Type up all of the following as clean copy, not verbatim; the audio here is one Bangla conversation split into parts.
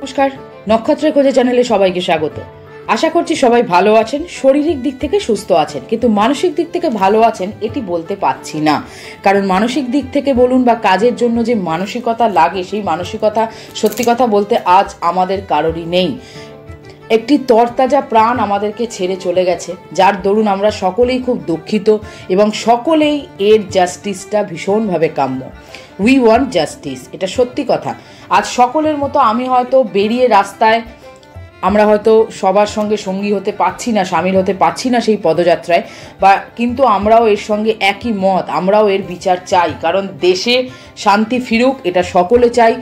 নমস্কার, নক্ষত্রের খোঁজে চ্যানেলে সবাইকে স্বাগত। আশা করছি সবাই ভালো আছেন, শারীরিক দিক থেকে সুস্থ আছেন, কিন্তু মানসিক দিক থেকে ভালো আছেন এটি বলতে পারছি না। কারণ মানসিক দিক থেকে বলুন বা কাজের জন্য যে মানসিকতা লাগে, সেই মানসিকতা সত্যি কথা বলতে আজ আমাদের কারোরই নেই। একটি তরতাজা প্রাণ আমাদেরকে ছেড়ে চলে গেছে, যার দরুন আমরা সকলেই খুব দুঃখিত এবং সকলেই এর জাস্টিসটা ভীষণভাবে কাম্য। উই ওয়ান্ট জাস্টিস, এটা সত্যি কথা। আজ সকলের মতো আমি হয়তো বেরিয়ে রাস্তায়, আমরা হয়তো সবার সঙ্গে সঙ্গী হতে পারছি না, সামিল হতে পারছি না সেই পদযাত্রায়, কিন্তু আমরাও এর সঙ্গে একই মত, আমরাও এর বিচার চাই। কারণ দেশে শান্তি ফিরুক, এটা সকলে চাই।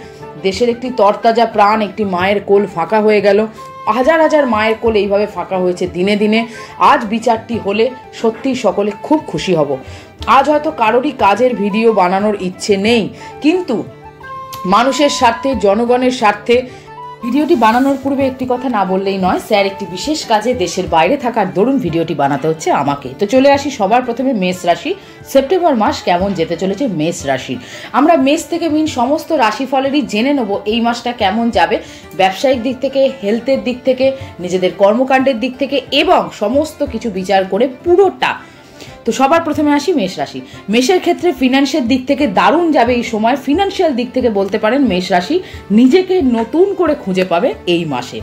দেশের একটি তরতাজা প্রাণ, একটি মায়ের কোল ফাঁকা হয়ে গেল, হাজার হাজার মায়ের কোল এইভাবে ফাঁকা হয়েছে দিনে দিনে। আজ বিচারটি হলে সত্যিই সকলে খুব খুশি হব। আজ হয়তো কারোরই কাজের ভিডিও বানানোর ইচ্ছে নেই, কিন্তু মানুষের স্বার্থে, জনগণের স্বার্থে ভিডিওটি বানানোর পূর্বে একটি কথা না বললেই নয়। স্যার একটি বিশেষ কাজে দেশের বাইরে থাকার দরুন ভিডিওটি বানাতে হচ্ছে আমাকে। তো চলে আসি সবার প্রথমে মেষ রাশি। সেপ্টেম্বর মাস কেমন যেতে চলেছে মেষ রাশির। আমরা মেষ থেকে মিন সমস্ত রাশিফলেরই জেনে নেব এই মাসটা কেমন যাবে, ব্যবসায়িক দিক থেকে, হেলথের দিক থেকে, নিজেদের কর্মকাণ্ডের দিক থেকে, এবং সমস্ত কিছু বিচার করে পুরোটা। তো সবার প্রথমে আসি মেষ রাশি। মেষের ক্ষেত্রে ফিনান্সের দিক থেকে দারুণ যাবে এই সময়। ফিনান্সিয়াল দিক থেকে বলতে পারেন মেষ রাশি নিজেকে নতুন করে খুঁজে পাবে এই মাসে।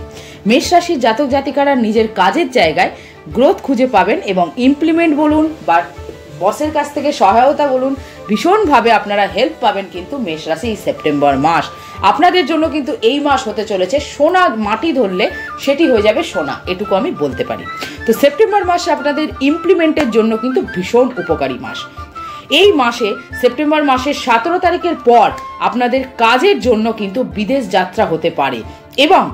মেষ রাশির জাতক জাতিকারা নিজের কাজের জায়গায় গ্রোথ খুঁজে পাবেন এবং ইমপ্লিমেন্ট বলুন বা বসের কাছ থেকে সহায়তা বলুন, ভীষণভাবে আপনারা হেল্প পাবেন। কিন্তু মেষ রাশি এই সেপ্টেম্বর মাস আপনাদের জন্য কিন্তু এই মাস হতে চলেছে সোনা, মাটি ধরলে সেটি হয়ে যাবে সোনা, এটুকু আমি বলতে পারি। তো সেপ্টেম্বর মাসে আপনাদের ইমপ্লিমেন্টের জন্য কিন্তু ভীষণ উপকারী মাস। এই মাসে সেপ্টেম্বর মাসের 17 তারিখের পর আপনাদের কাজের জন্য কিন্তু বিদেশ যাত্রা হতে পারে এবং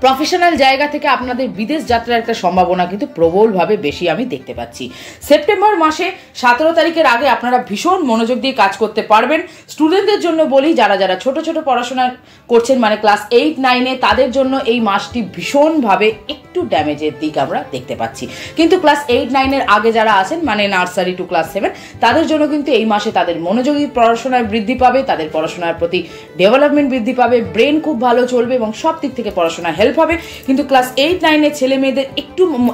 প্রফেশনাল জায়গা থেকে আপনাদের বিদেশ যাত্রার একটা সম্ভাবনা কিন্তু প্রবলভাবে বেশি আমি দেখতে পাচ্ছি। সেপ্টেম্বর মাসে 17 তারিখের আগে আপনারা ভীষণ মনোযোগ দিয়ে কাজ করতে পারবেন। স্টুডেন্টদের জন্য বলি, যারা যারা ছোট ছোট পড়াশোনা করছেন, মানে ক্লাস 8-9-এ, তাদের জন্য এই মাসটি ভীষণভাবে একটু ড্যামেজের দিক আমরা দেখতে পাচ্ছি। কিন্তু ক্লাস 8-9-এর আগে যারা আছেন, মানে নার্সারি টু ক্লাস 7, তাদের জন্য কিন্তু এই মাসে তাদের মনোযোগী পড়াশোনার বৃদ্ধি পাবে, তাদের পড়াশোনার প্রতি ডেভেলপমেন্ট বৃদ্ধি পাবে, ব্রেন খুব ভালো চলবে এবং সব দিক থেকে পড়াশোনা হেল্প হবে। কিন্তু ক্লাস 8-9-এর ছেলে মেয়েদের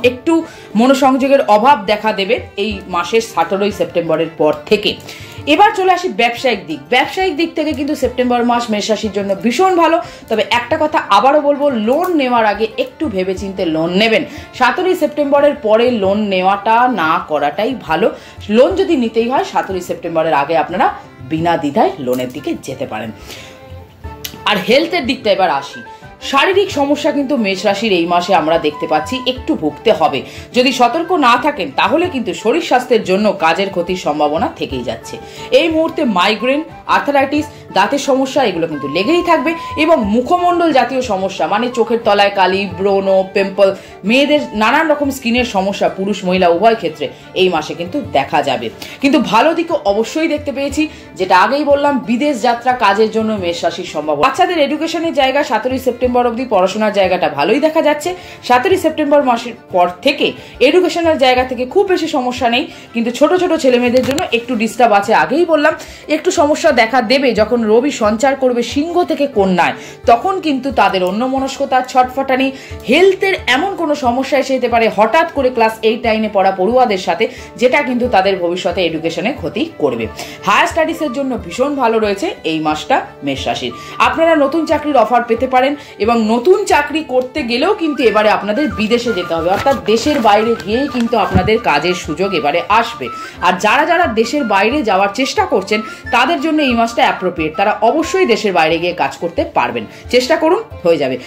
একটু মনোসংযোগের অভাব দেখা দেবে এই মাসের 17 সেপ্টেম্বরের পর থেকে। এবার চলে আসি ব্যবসায়িক দিক। ব্যবসায়িক দিক থেকে কিন্তু সেপ্টেম্বর মাস মেষ রাশির জন্য ভীষণ ভালো। তবে একটা কথা আবারও বলবো, লোন নেওয়ার আগে একটু ভেবেচিন্তে লোন নেবেন। 17 সেপ্টেম্বরের পরে লোন নেওয়াটা না করাটাই ভালো। লোন যদি নিতেই হয় 17 সেপ্টেম্বরের আগে আপনারা বিনা দ্বিধায় লোনের দিকে যেতে পারেন। আর হেলথের দিকটা এবার আসি। শারীরিক সমস্যা কিন্তু মেষ রাশির এই মাসে আমরা দেখতে পাচ্ছি একটু ভুগতে হবে। যদি সতর্ক না থাকেন তাহলে কিন্তু শরীর স্বাস্থ্যের জন্য কাজের ক্ষতির সম্ভাবনা থেকেই যাচ্ছে। এই মুহূর্তে মাইগ্রেন, আর্থারাইটিস, দাঁতের সমস্যা এগুলো কিন্তু লেগেই থাকবে এবং মুখমণ্ডল জাতীয় সমস্যা, মানে চোখের তলায় কালি, ব্রণ, পিম্পল, মেয়েদের নানান রকম স্কিনের সমস্যা পুরুষ মহিলা উভয় ক্ষেত্রে এই মাসে কিন্তু দেখা যাবে। কিন্তু ভালো দিকও অবশ্যই দেখতে পেয়েছি, যেটা আগেই বললাম, বিদেশ যাত্রা কাজের জন্য মেষ রাশির সম্ভাবনা। বাচ্চাদের এডুকেশনের জায়গা 17 সেপ্টেম্বর অবধি পড়াশোনার জায়গাটা ভালোই দেখা যাচ্ছে। 17 সেপ্টেম্বর মাসের পর থেকে এডুকেশনের জায়গা থেকে খুব বেশি সমস্যা নেই, কিন্তু ছোট ছোট ছেলে মেয়েদের জন্য একটু ডিস্টার্ব আছে। আগেই বললাম একটু সমস্যা দেখা দেবে যখন রবি সঞ্চার করবে সিংহ থেকে কন্যায়, তখন কিন্তু তাদের অন্যমনস্কতা, ছটফটানি, হেলথের এমন কোনো সমস্যা এসে যেতে পারে হঠাৎ করে ক্লাস 8-9-এ পড়া পড়ুয়াদের সাথে, যেটা কিন্তু তাদের ভবিষ্যতে এডুকেশনে ক্ষতি করবে। হায়ার স্টাডিজের জন্য ভীষণ ভালো রয়েছে এই মাসটা মেষ রাশির। আপনারা নতুন চাকরির অফার পেতে পারেন এবং নতুন চাকরি করতে গেলেও কিন্তু এবারে আপনাদের বিদেশে যেতে হবে, অর্থাৎ দেশের বাইরে গিয়েই কিন্তু আপনাদের কাজের সুযোগ এবারে আসবে। আর যারা যারা দেশের বাইরে যাওয়ার চেষ্টা করছেন তাদের জন্য এই মাসটা অ্যাপ্রোপ্রিয়েট। তারা অবশ্যই দেশের বাইরে গিয়ে কাজ করতে পারবেন, চেষ্টা করুন, হয়ে যাবে।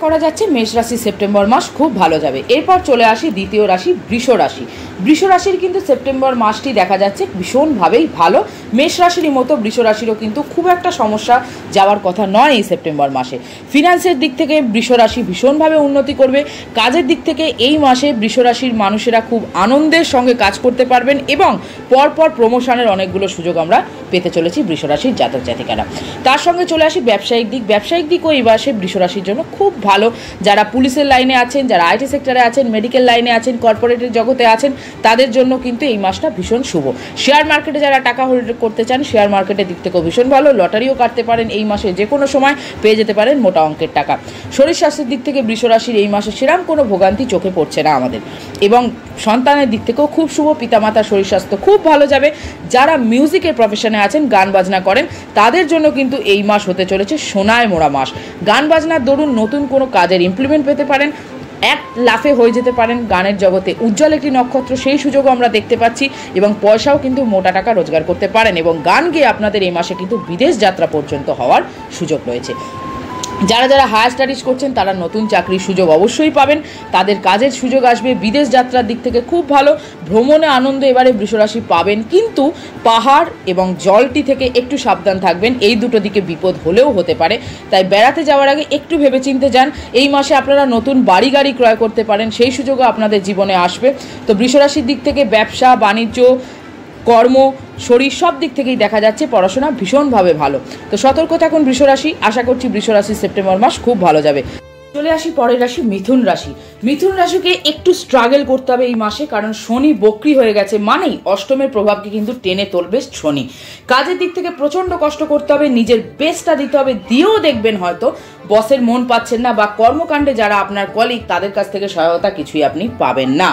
করা যাচ্ছে মেষ রাশি সেপ্টেম্বর মাস খুব ভালো যাবে। এরপর চলে আসি দ্বিতীয় রাশি বৃষ রাশি। বৃষ রাশির কিন্তু সেপ্টেম্বর মাসটি দেখা যাচ্ছে ভীষণভাবেই ভালো। মেষ রাশির মতো বৃষ রাশিরও কিন্তু খুব একটা সমস্যা যাওয়ার কথা নয় এই সেপ্টেম্বর মাসে। ফিনান্সের দিক থেকে বৃষ রাশি ভীষণভাবে উন্নতি করবে। কাজের দিক থেকে এই মাসে বৃষ রাশির মানুষেরা খুব আনন্দের সঙ্গে কাজ করতে পারবেন এবং পরপর প্রমোশনের অনেকগুলো সুযোগ আমরা পেতে চলেছি বৃষ রাশির জাতক জাতিকারা। তার সঙ্গে চলে আসি ব্যবসায়িক দিক। ব্যবসায়িক দিকও এই মাসে বৃষ রাশির জন্য খুব ভালো। যারা পুলিশের লাইনে আছেন, যারা আইটি সেক্টরে আছেন, মেডিকেল লাইনে আছেন, কর্পোরেটের জগতে আছেন, তাদের জন্য কিন্তু এই মাসটা ভীষণ শুভ। শেয়ার মার্কেটে যারা টাকা হোল্ড করতে চান, শেয়ার মার্কেটের দিক থেকেও ভীষণ ভালো। লটারিও কাটতে পারেন এই মাসে, যে কোনো সময় পেয়ে যেতে পারেন মোটা অঙ্কের টাকা। শরীর স্বাস্থ্যের দিক থেকে বৃষ রাশির এই মাসে সেরকম কোনো ভোগান্তি চোখে পড়ছে না আমাদের। এবং সন্তানের দিক থেকেও খুব শুভ, পিতামাতার শরীর স্বাস্থ্য খুব ভালো যাবে। যারা মিউজিকের প্রফেশনে আছেন, গান বাজনা করেন, তাদের জন্য কিন্তু এই মাস হতে চলেছে সোনায় মোড়া মাস। গান বাজনার দরুন নতুন কোনো কাজের ইমপ্লিমেন্ট পেতে পারেন, এক লাফে হয়ে যেতে পারেন গানের জগতে উজ্জ্বল একটি নক্ষত্র, সেই সুযোগও আমরা দেখতে পাচ্ছি। এবং পয়সাও কিন্তু মোটা টাকা রোজগার করতে পারেন। এবং গান গেয়ে আপনাদের এই মাসে কিন্তু বিদেশ যাত্রা পর্যন্ত হওয়ার সুযোগ রয়েছে। যারা যারা হায়ার স্টাডিজ করছেন তারা নতুন চাকরির সুযোগ অবশ্যই পাবেন, তাদের কাজের সুযোগ আসবে। বিদেশ যাত্রার দিক থেকে খুব ভালো, ভ্রমণে আনন্দ এবারে বৃষরাশি পাবেন। কিন্তু পাহাড় এবং জলটি থেকে একটু সাবধান থাকবেন, এই দুটো দিকে বিপদ হলেও হতে পারে। তাই বেড়াতে যাওয়ার আগে একটু ভেবেচিন্তে যান। এই মাসে আপনারা নতুন বাড়ি গাড়ি ক্রয় করতে পারেন, সেই সুযোগও আপনাদের জীবনে আসবে। তো বৃষরাশির দিক থেকে ব্যবসা বাণিজ্য, কর্ম, শরীর সব দিক থেকেই দেখা যাচ্ছে পড়াশোনা ভীষণভাবে ভালো। তো সতর্ক থাকুন বৃষরাশি। আশা করছি বৃষরাশি সেপ্টেম্বর মাস খুব ভালো যাবে। চলে আসি পরের রাশি মিথুন রাশি। মিথুন রাশিকে একটু স্ট্রাগল করতে হবে এই মাসে, কারণ শনি বক্রি হয়ে গেছে, মানেই অষ্টমের প্রভাবকে কিন্তু টেনে তুলবে শনি। কাজের দিক থেকে প্রচণ্ড কষ্ট করতে হবে, নিজের বেস্টটা দিতে হবে। দিয়েও দেখবেন হয়তো বসের মন পাচ্ছেন না, বা কর্মকাণ্ডে যারা আপনার কলিগ তাদের কাছ থেকে সহায়তা কিছুই আপনি পাবেন না।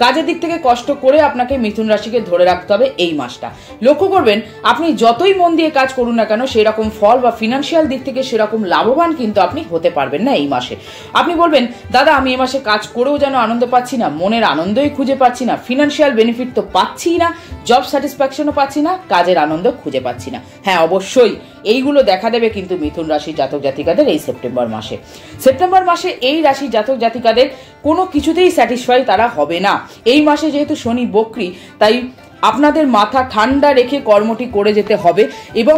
কাজের দিক থেকে কষ্ট করে আপনাকে মিথুন রাশিকে ধরে রাখতে হবে এই মাসটা। লক্ষ্য করবেন আপনি যতই মন দিয়ে কাজ করুন না কেন, সেরকম ফল বা ফিনান্সিয়াল দিক থেকে সেরকম লাভবান কিন্তু আপনি হতে পারবেন না এই মাসে। আপনি বলবেন, দাদা আমি এই মাসে কাজ করেও যেন আনন্দ পাচ্ছি না, মনের আনন্দই খুঁজে পাচ্ছি না, ফিনান্সিয়াল বেনিফিট তো পাচ্ছি না, জব স্যাটিসফ্যাকশনও পাচ্ছি না, কাজের আনন্দ খুঁজে পাচ্ছি না। হ্যাঁ, অবশ্যই এইগুলো দেখা দেবে কিন্তু মিথুন রাশির জাতক জাতিকাদের এই সেপ্টেম্বর মাসে। সেপ্টেম্বর মাসে এই রাশির জাতক জাতিকাদের কোনো কিছুতেই স্যাটিসফাই তারা হবে না। এই মাসে যেহেতু শনি বক্রি, তাই আপনাদের মাথা ঠান্ডা রেখে কর্মটি করে যেতে হবে। এবং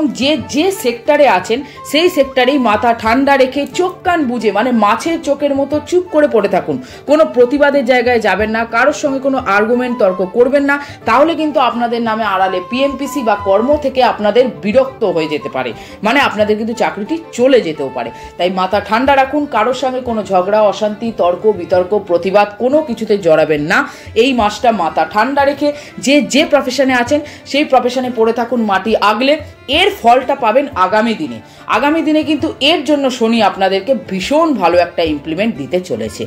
যে সেক্টরে আছেন সেই সেক্টরেই মাথা ঠান্ডা রেখে চোখ কান বুঝে, মানে মাছের চোখের মতো চুপ করে পড়ে থাকুন। কোনো প্রতিবাদের জায়গায় যাবেন না, কারোর সঙ্গে কোনো আর্গুমেন্ট তর্ক করবেন না, তাহলে কিন্তু আপনাদের নামে আড়ালে পিএমপিসি বা কর্ম থেকে আপনাদের বিরক্ত হয়ে যেতে পারে, মানে আপনাদের কিন্তু চাকরিটি চলে যেতেও পারে। তাই মাথা ঠান্ডা রাখুন, কারোর সঙ্গে কোনো ঝগড়া অশান্তি তর্ক বিতর্ক প্রতিবাদ কোনো কিছুতে জড়াবেন না। এই মাসটা মাথা ঠান্ডা রেখে যে প্রফেশনে আছেন সেই প্রফেশনে পড়ে থাকুন মাটি আগলে। এর ফলটা পাবেন আগামী দিনে। আগামী দিনে কিন্তু এর জন্য শনি আপনাদেরকে ভীষণ ভালো একটা ইমপ্লিমেন্ট দিতে চলেছে।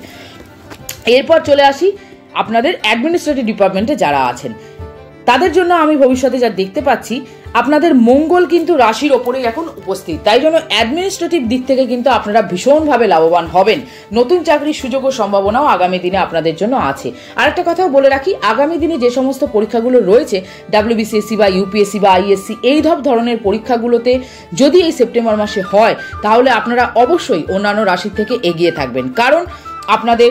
এরপর চলে আসি আপনাদের অ্যাডমিনিস্ট্রেটিভ ডিপার্টমেন্টে যারা আছেন তাদের জন্য আমি ভবিষ্যতে যা দেখতে পাচ্ছি, আপনাদের মঙ্গল কিন্তু রাশির ওপরেই এখন উপস্থিত। তাই জন্য অ্যাডমিনিস্ট্রেটিভ দিক থেকে কিন্তু আপনারা ভীষণভাবে লাভবান হবেন। নতুন চাকরির সুযোগ ও সম্ভাবনাও আগামী দিনে আপনাদের জন্য আছে। আরেকটা কথাও বলে রাখি, আগামী দিনে যে সমস্ত পরীক্ষাগুলো রয়েছে, WBCSC বা UPSC বা ISC, এই ধরনের পরীক্ষাগুলোতে যদি এই সেপ্টেম্বর মাসে হয়, তাহলে আপনারা অবশ্যই অন্যান্য রাশির থেকে এগিয়ে থাকবেন। কারণ আপনাদের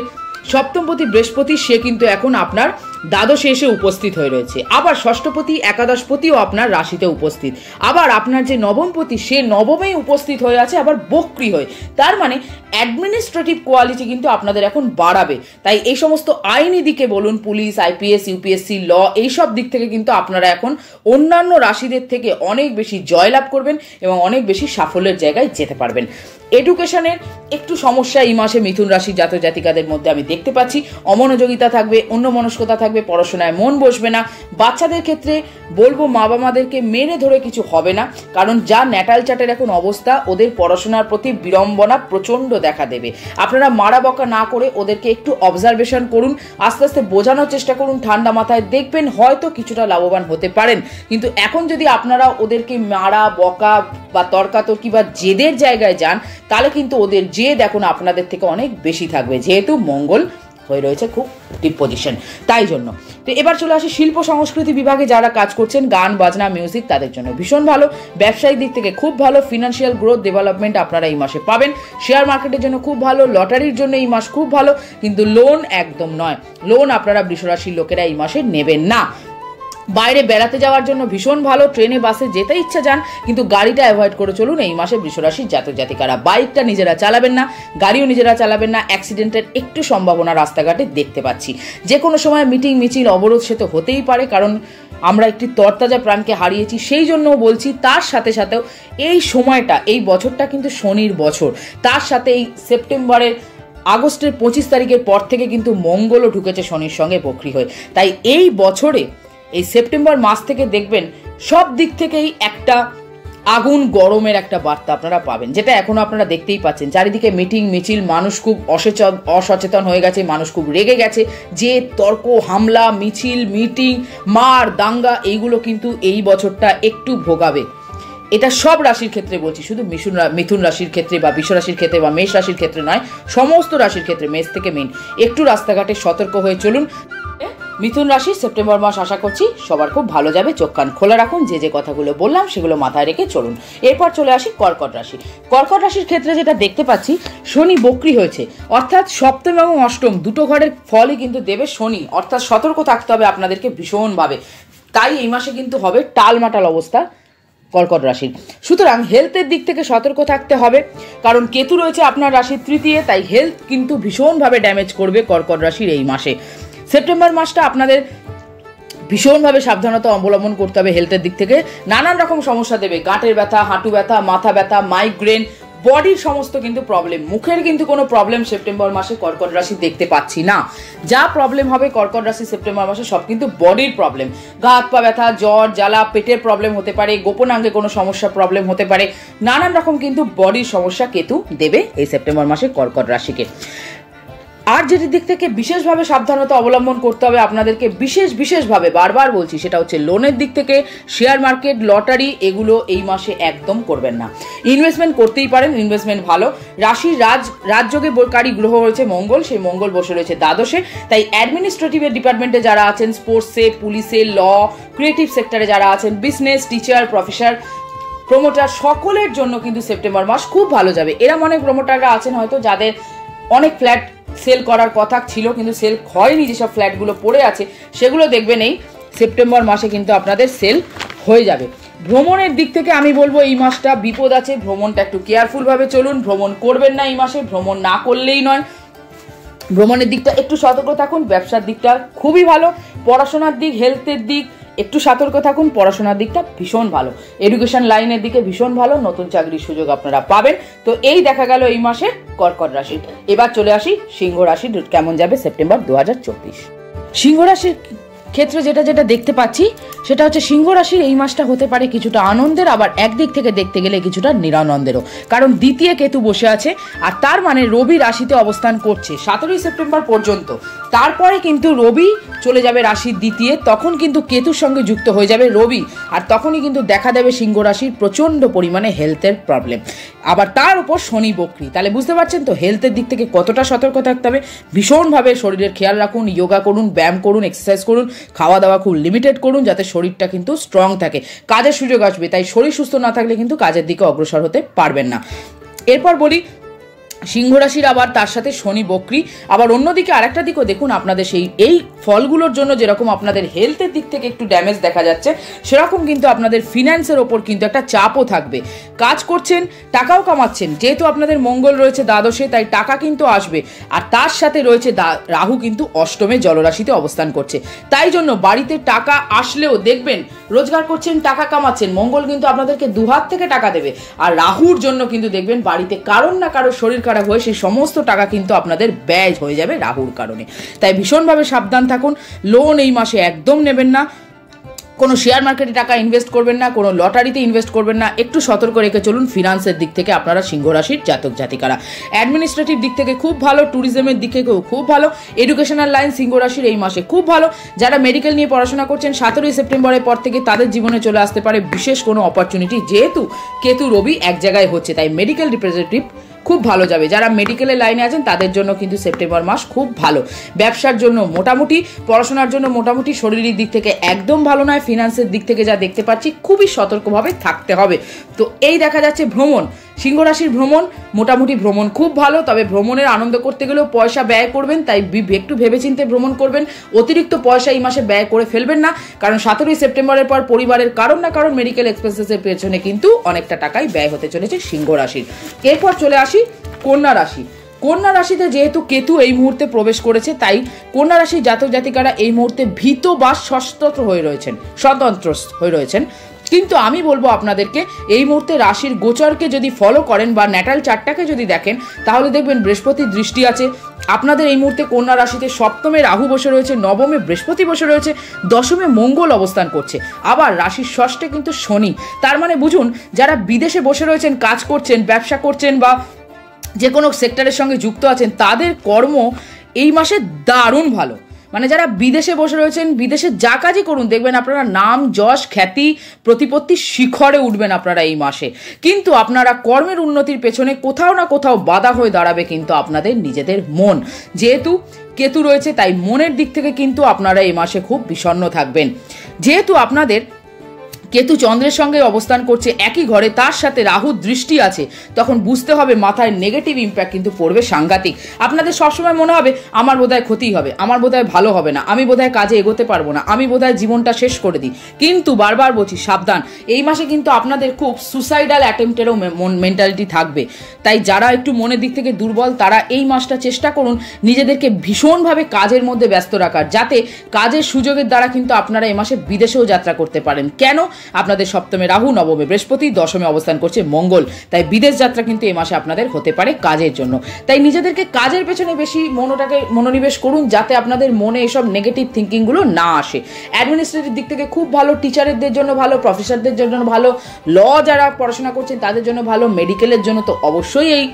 সপ্তমপতি বৃহস্পতি সে কিন্তু এখন আপনার দ্বাদশে এসে উপস্থিত হয়ে রয়েছে। আবার ষষ্ঠপতি একাদশপতিও আপনার রাশিতে উপস্থিত। আবার আপনার যে নবমপতি সে নবমেই উপস্থিত হয়ে আছে, আবার বক্রি হয়ে। তার মানে অ্যাডমিনিস্ট্রেটিভ কোয়ালিটি কিন্তু আপনাদের এখন বাড়াবে। তাই এই সমস্ত আইনি দিকে বলুন, পুলিশ, IPS, UPSC, ল, এইসব দিক থেকে কিন্তু আপনারা এখন অন্যান্য রাশিদের থেকে অনেক বেশি জয়লাভ করবেন এবং অনেক বেশি সাফল্যের জায়গায় যেতে পারবেন। এডুকেশনের একটু সমস্যা এই মাসে মিথুন রাশির জাতক জাতিকাদের মধ্যে আমি দেখতে পাচ্ছি। অমনোযোগিতা থাকবে, অন্যমনস্কতা থাকবে, পড়াশোনায় মন বসবে না। বাচ্চাদের ক্ষেত্রে বলবো মা বাবাদেরকে মেরে ধরে কিছু হবে না, কারণ যা ন্যাটাল চাটের এখন অবস্থা, ওদের পড়াশোনার প্রতি বিড়ম্বনা প্রচণ্ড দেখা দেবে। আপনারা মারা বকা না করে ওদেরকে একটু অবজারভেশন করুন, আস্তে আস্তে বোঝানোর চেষ্টা করুন, ঠান্ডা মাথায় দেখবেন হয়তো কিছুটা লাভবান হতে পারেন। কিন্তু এখন যদি আপনারা ওদেরকে মারা বকা বা তর্কাতর্কি বা জেদের জায়গায় যান, তাহলে কিন্তু ওদের জেদ এখন আপনাদের থেকে অনেক বেশি থাকবে, যেহেতু মঙ্গল হয়ে রয়েছে খুব ডিপ পজিশন। তাই জন্য তো এবার চলে আসি শিল্প সংস্কৃতি বিভাগে যারা কাজ করছেন, গান বাজনা মিউজিক, তাদের জন্য ভীষণ ভালো। ব্যবসায়িক দিক থেকে খুব ভালো, ফিনান্সিয়াল গ্রোথ ডেভেলপমেন্ট আপনারা এই মাসে পাবেন। শেয়ার মার্কেটের জন্য খুব ভালো, লটারির জন্য এই মাস খুব ভালো, কিন্তু লোন একদম নয়। লোন আপনারা বৃষরাশির লোকেরা এই মাসে নেবেন না। বাইরে বেড়াতে যাওয়ার জন্য ভীষণ ভালো, ট্রেনে বাসে যেতে ইচ্ছা যান, কিন্তু গাড়িটা অ্যাভয়েড করে চলুন এই মাসে বৃষরাশির জাতক জাতিকারা। বাইকটা নিজেরা চালাবেন না, গাড়িও নিজেরা চালাবেন না, অ্যাক্সিডেন্টের একটু সম্ভাবনা রাস্তাঘাটে দেখতে পাচ্ছি। যে কোনো সময় মিটিং মিছিল অবরোধ সে তো হতেই পারে, কারণ আমরা একটি তরতাজা প্রাণকে হারিয়েছি, সেই জন্য বলছি। তার সাথে সাথেও এই সময়টা, এই বছরটা কিন্তু শনির বছর, তার সাথে এই আগস্টের 25 তারিখের পর থেকে কিন্তু মঙ্গলও ঢুকেছে শনির সঙ্গে বক্রি হয়ে। তাই এই বছরে এই সেপ্টেম্বর মাস থেকে দেখবেন সব দিক থেকেই একটা আগুন গরমের একটা বার্তা আপনারা পাবেন, যেটা এখনো আপনারা দেখতেই পাচ্ছেন। চারিদিকে মিটিং মিছিল, মানুষ খুব অসচেতন হয়ে গেছে, মানুষ খুব রেগে গেছে, যে তর্ক হামলা মিছিল মিটিং মার দাঙ্গা এইগুলো কিন্তু এই বছরটা একটু ভোগাবে। এটা সব রাশির ক্ষেত্রে বলছি, শুধু মিথুন রাশির ক্ষেত্রে বা বৃষ রাশির ক্ষেত্রে বা মেষ রাশির ক্ষেত্রে নয়, সমস্ত রাশির ক্ষেত্রে, মেষ থেকে মিন। একটু রাস্তাঘাটে সতর্ক হয়ে চলুন। মিথুন রাশি সেপ্টেম্বর মাস আশা করছি সবার খুব ভালো যাবে। চোখ কান খোলা রাখুন, যে কথাগুলো বললাম সেগুলো মাথায় রেখে চলুন। এরপর চলে আসি কর্কট রাশি। কর্কট রাশির ক্ষেত্রে যেটা দেখতে পাচ্ছি, শনি বক্রি হয়েছে, অর্থাৎ সপ্তম এবং অষ্টম দুটো ঘরের ফলই কিন্তু দেবে শনি, অর্থাৎ সতর্ক থাকতে হবে আপনাদেরকে ভীষণভাবে। তাই এই মাসে কিন্তু হবে টালমাটাল অবস্থা কর্কট রাশির। সুতরাং হেলথের দিক থেকে সতর্ক থাকতে হবে, কারণ কেতু রয়েছে আপনার রাশির তৃতীয়, তাই হেলথ কিন্তু ভীষণভাবে ড্যামেজ করবে কর্কট রাশির এই মাসে। সেপ্টেম্বর মাসটা আপনাদের ভীষণভাবে সাবধানতা অবলম্বন করতে হবে হেলথের দিক থেকে। নানান রকম সমস্যা দেবে, গাঁটের ব্যথা, হাঁটু ব্যথা, মাথা ব্যথা, মাইগ্রেন, বডির সমস্ত কিন্তু প্রবলেম। মুখের কিন্তু কোনো প্রবলেম সেপ্টেম্বর মাসে কর্কট রাশি দেখতে পাচ্ছি না। যা প্রবলেম হবে কর্কট রাশি সেপ্টেম্বর মাসে সব কিন্তু বডির প্রবলেম। গা হাত পা ব্যথা, জ্বর জ্বালা, পেটের প্রবলেম হতে পারে, গোপনাঙ্গে কোনো সমস্যা প্রবলেম হতে পারে, নানান রকম কিন্তু বডির সমস্যা কেতু দেবে এই সেপ্টেম্বর মাসে কর্কট রাশিকে। আর যেটির দিক থেকে বিশেষভাবে সাবধানতা অবলম্বন করতে হবে আপনাদেরকে, বিশেষভাবে বারবার বলছি, সেটা হচ্ছে লোনের দিক থেকে। শেয়ার মার্কেট, লটারি এগুলো এই মাসে একদম করবেন না। ইনভেস্টমেন্ট করতেই পারেন, ইনভেস্টমেন্ট ভালো। রাশির রাজযোগকারী গ্রহ রয়েছে মঙ্গল, সেই মঙ্গল বসে রয়েছে দ্বাদশে। তাই অ্যাডমিনিস্ট্রেটিভ ডিপার্টমেন্টে যারা আছেন, স্পোর্টসে, পুলিশে, ল, ক্রিয়েটিভ সেক্টরে যারা আছেন, বিজনেস, টিচার, প্রফেসর, প্রমোটার, সকলের জন্য কিন্তু সেপ্টেম্বর মাস খুব ভালো যাবে। এরা অনেক প্রমোটাররা আছেন হয়তো যাদের অনেক ফ্ল্যাট সেল করার কথা ছিল কিন্তু সেল হয়নি, যেসব ফ্ল্যাটগুলো পড়ে আছে সেগুলো দেখবেন এই সেপ্টেম্বর মাসে কিন্তু আপনাদের সেল হয়ে যাবে। ভ্রমণের দিক থেকে আমি বলবো এই মাসটা বিপদ আছে, ভ্রমণটা একটু কেয়ারফুলভাবে চলুন। ভ্রমণ করবেন না এই মাসে, ভ্রমণ না করলেই নয়। ভ্রমণের দিকটা একটু সতর্ক থাকুন। ব্যবসার দিকটা খুবই ভালো, পড়াশোনার দিক, হেলথের দিক একটু সতর্ক থাকুন। পড়াশোনার দিকটা ভীষণ ভালো, এডুকেশন লাইনের দিকে ভীষণ ভালো, নতুন চাকরির সুযোগ আপনারা পাবেন। তো এই দেখা গেল এই মাসে কর্কট রাশি। এবার চলে আসি সিংহ রাশি, কেমন যাবে সেপ্টেম্বর 2024। সিংহ রাশির ক্ষেত্রে যেটা দেখতে পাচ্ছি সেটা হচ্ছে সিংহ রাশির এই মাসটা হতে পারে কিছুটা আনন্দের, আবার একদিক থেকে দেখতে গেলে কিছুটা নিরানন্দেরও, কারণ দ্বিতীয় কেতু বসে আছে, আর তার মানে রবি রাশিতে অবস্থান করছে 17 সেপ্টেম্বর পর্যন্ত। তারপরে কিন্তু রবি চলে যাবে রাশির দ্বিতীয়, তখন কিন্তু কেতুর সঙ্গে যুক্ত হয়ে যাবে রবি, আর তখনই কিন্তু দেখা দেবে সিংহ রাশির প্রচণ্ড পরিমাণে হেলথের প্রবলেম। আবার তার উপর শনি বক্রি, তাহলে বুঝতে পারছেন তো হেলথের দিক থেকে কতটা সতর্ক থাকতে হবে। ভীষণভাবে শরীরের খেয়াল রাখুন, যোগা করুন, ব্যায়াম করুন, এক্সারসাইজ করুন, খাওয়া দাওয়া খুব লিমিটেড করুন, যাতে শরীরটা কিন্তু স্ট্রং থাকে। কাজের সুযোগ আসবে, তাই শরীর সুস্থ না থাকলে কিন্তু কাজের দিকে অগ্রসর হতে পারবেন না। এরপর বলি সিংহ রাশির আবার তার সাথে শনি বক্রি। আবার অন্যদিকে আরেকটা দিকও দেখুন, আপনাদের এই ফলগুলোর জন্য যেরকম আপনাদের হেলথের দিক থেকে একটু ড্যামেজ দেখা যাচ্ছে, সেরকম কিন্তু আপনাদের ফিন্যান্সের ওপর কিন্তু একটা চাপও থাকবে। কাজ করছেন, টাকাও কামাচ্ছেন, যেহেতু আপনাদের মঙ্গল রয়েছে দ্বাদশে, তাই টাকা কিন্তু আসবে। আর তার সাথে রয়েছে রাহু কিন্তু অষ্টমে জলরাশিতে অবস্থান করছে, তাই জন্য বাড়িতে টাকা আসলেও দেখবেন রোজগার করছেন, টাকা কামাচ্ছেন, মঙ্গল কিন্তু আপনাদেরকে দুহাত থেকে টাকা দেবে। আর রাহুর জন্য কিন্তু দেখবেন বাড়িতে কারোর না কারোর শরীর খারাপ হয়ে সেই সমস্ত টাকা কিন্তু আপনাদের ব্যয় হয়ে যাবে রাহুর কারণে। তাই ভীষণভাবে সাবধান থাকুন। লোন এই মাসে একদম নেবেন না, কোনো শেয়ার মার্কেটে টাকা ইনভেস্ট করবেন না, কোনো লটারিতে ইনভেস্ট করবেন না, একটু সতর্ক রেখে চলুন। ফিনান্সের দিক থেকে আপনারা সিংহ রাশির জাতক জাতিকারা অ্যাডমিনিস্ট্রেটিভ দিক থেকে খুব ভালো, ট্যুরিজমের দিক থেকেও খুব ভালো, এডুকেশনাল লাইন সিংহ রাশির এই মাসে খুব ভালো। যারা মেডিকেল নিয়ে পড়াশোনা করছেন 17 সেপ্টেম্বরের পর থেকে তাদের জীবনে চলে আসতে পারে বিশেষ কোনো অপরচুনিটি, যেহেতু কেতু রবি এক জায়গায় হচ্ছে, তাই মেডিকেল রিপ্রেজেন্টেটিভ খুব ভালো যাবে। যারা মেডিকেলের লাইনে আছেন তাদের জন্য কিন্তু সেপ্টেম্বর মাস খুব ভালো। ব্যবসার জন্য মোটামুটি, পড়াশোনার জন্য মোটামুটি, শরীরের দিক থেকে একদম ভালো নয়। ফিনান্সের দিক থেকে যা দেখতে পাচ্ছি খুবই সতর্কভাবে থাকতে হবে। তো এই দেখা যাচ্ছে ভ্রমণ, সিংহ রাশির ভ্রমণ, মোটামুটি ভ্রমণ খুব ভালো, তবে ভ্রমণের আনন্দ করতে গেলেও পয়সা ব্যয় করবেন, তাই একটু ভেবেচিন্তে ভ্রমণ করবেন। অতিরিক্ত পয়সা এই মাসে ব্যয় করে ফেলবেন না, কারণ 17 সেপ্টেম্বরের পর পরিবারের কারণ না কারণ মেডিকেল এক্সপেন্সেসের পেছনে কিন্তু অনেকটা টাকাই ব্যয় হতে চলেছে সিংহ রাশির। এরপর চলে আসি কন্যা রাশি। কন্যা রাশিতে যেহেতু কেতু এই মুহূর্তে প্রবেশ করেছে, তাই কন্যা রাশির জাতক জাতিকারা এই মুহূর্তে ভীত বা স্বতন্ত্র হয়ে রয়েছেন। কিন্তু আমি বলবো আপনাদেরকে, এই মুহূর্তে রাশির গোচরকে যদি ফলো করেন বা ন্যাটাল চার্টটাকে যদি দেখেন, তাহলে দেখবেন বৃহস্পতির দৃষ্টি আছে আপনাদের এই মুহূর্তে কন্যা রাশিতে। সপ্তমে রাহু বসে রয়েছে, নবমে বৃহস্পতি বসে রয়েছে, দশমে মঙ্গল অবস্থান করছে, আবার রাশির ষষ্ঠে কিন্তু শনি। তার মানে বুঝুন, যারা বিদেশে বসে রয়েছেন, কাজ করছেন, ব্যবসা করছেন বা যে কোনো সেক্টরের সঙ্গে যুক্ত আছেন, তাদের কর্ম এই মাসে দারুণ ভালো। মানে যারা বিদেশে বসে রয়েছেন, বিদেশে যা কাজই করুন, দেখবেন আপনারা নাম যশ খ্যাতি প্রতিপত্তি শিখরে উঠবেন আপনারা এই মাসে। কিন্তু আপনারা কর্মের উন্নতির পেছনে কোথাও না কোথাও বাধা হয়ে দাঁড়াবে কিন্তু আপনাদের নিজেদের মন। যেহেতু কেতু রয়েছে, তাই মনের দিক থেকে কিন্তু আপনারা এই মাসে খুব বিষণ্ণ থাকবেন। যেহেতু আপনাদের কেতু চন্দ্রের সঙ্গে অবস্থান করছে একই ঘরে, তার সাথে রাহুর দৃষ্টি আছে, তখন বুঝতে হবে মাথায় নেগেটিভ ইম্প্যাক্ট কিন্তু পড়বে সাংঘাতিক। আপনাদের সবসময় মনে হবে আমার বোধহয় ক্ষতি হবে, আমার বোধহয় ভালো হবে না, আমি বোধহয় কাজে এগোতে পারবো না, আমি বোধহয় জীবনটা শেষ করে দিই। কিন্তু বারবার বলছি সাবধান, এই মাসে কিন্তু আপনাদের খুব সুসাইডাল অ্যাটেম্পটেরও মেন্টালিটি থাকবে। তাই যারা একটু মনের দিক থেকে দুর্বল, তারা এই মাসটা চেষ্টা করুন নিজেদেরকে ভীষণভাবে কাজের মধ্যে ব্যস্ত রাখার, যাতে কাজের সুযোগের দ্বারা কিন্তু আপনারা এই মাসে বিদেশেও যাত্রা করতে পারেন। কেন? আপনাদের সপ্তমে রাহু, নবমে বৃহস্পতি, দশমে অবস্থান করছে মঙ্গল, তাই বিদেশ যাত্রা কিন্তু এই মাসে আপনাদের হতে পারে কাজের জন্য। তাই নিজেদেরকে কাজের পেছনে বেশি মনোনিবেশ করুন, যাতে আপনাদের মনে এসব নেগেটিভ থিঙ্কিংগুলো না আসে। অ্যাডমিনিস্ট্রেটিভ দিক থেকে খুব ভালো, টিচারদের জন্য ভালো, প্রফেসরদের জন্য ভালো, ল যারা পড়াশোনা করছেন তাদের জন্য ভালো, মেডিকেলের জন্য তো অবশ্যই এই